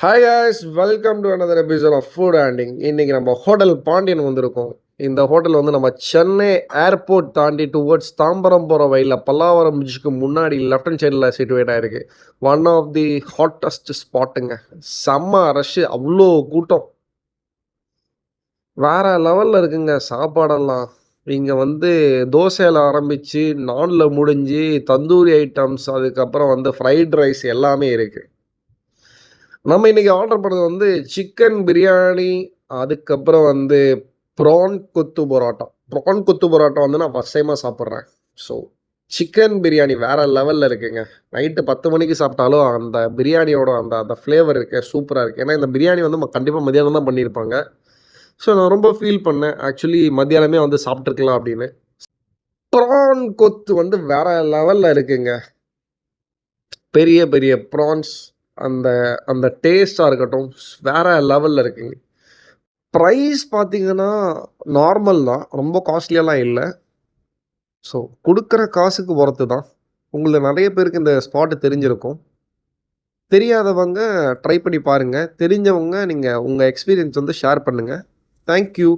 Hi guys, welcome to another episode of food hunting. இன்றைக்கி நம்ம hotel Pandian வந்திருக்கோம். இந்த ஹோட்டல் வந்து நம்ம சென்னை ஏர்போர்ட் தாண்டி டுவர்ட்ஸ் தாம்பரம் போகிற வழியில் பல்லாவரம் பிரிட்ஜுக்கு முன்னாடி லெஃப்ட் ஹேண்ட் சைடில் சிட்டுவேட் ஆகிருக்கு. ஒன் ஆஃப் தி ஹாட்டஸ்ட் ஸ்பாட்டுங்க. செம்ம ரஷ்ஷு, அவ்வளோ கூட்டம், வேறு லெவலில் இருக்குங்க. சாப்பாடெல்லாம் இங்கே வந்து தோசையில் ஆரம்பித்து நானில் முடிஞ்சு தந்தூரி ஐட்டம்ஸ், அதுக்கப்புறம் வந்து ஃப்ரைட் ரைஸ் எல்லாமே இருக்குது. நம்ம இன்றைக்கி ஆர்டர் பண்ணது வந்து சிக்கன் பிரியாணி, அதுக்கப்புறம் வந்து ப்ரான் கொத்து பரோட்டா. ப்ரான் கொத்து பரோட்டா வந்து நான் ஃபஸ்ட் டைமாக சாப்பிட்றேன். ஸோ சிக்கன் பிரியாணி வேறு லெவலில் இருக்குங்க. நைட்டு 10 மணிக்கு சாப்பிட்டாலும் அந்த பிரியாணியோட அந்த அந்த ஃப்ளேவர் இருக்கு, சூப்பராக இருக்குது. ஏன்னா இந்த பிரியாணி வந்து கண்டிப்பாக மத்தியானம் தான் பண்ணியிருப்பாங்க. ஸோ நான் ரொம்ப ஃபீல் பண்ணேன், ஆக்சுவலி மத்தியானமே வந்து சாப்பிட்ருக்கலாம் அப்படின்னு. ப்ரான் கொத்து வந்து வேறு லெவலில் இருக்குங்க. பெரிய பெரிய ப்ரான்ஸ், அந்த அந்த டேஸ்ட்டாக இருக்கட்டும், வேறு லெவலில் இருக்குங்க. ப்ரைஸ் பார்த்தீங்கன்னா நார்மல் தான், ரொம்ப காஸ்ட்லியெல்லாம் இல்லை. ஸோ கொடுக்குற காசுக்கு பொறுத்து தான். உங்களுக்கு நிறைய பேருக்கு இந்த ஸ்பாட்டு தெரிஞ்சிருக்கும். தெரியாதவங்க ட்ரை பண்ணி பாருங்கள். தெரிஞ்சவங்க நீங்கள் உங்கள் எக்ஸ்பீரியன்ஸ் வந்து ஷேர் பண்ணுங்கள். தேங்க்யூ.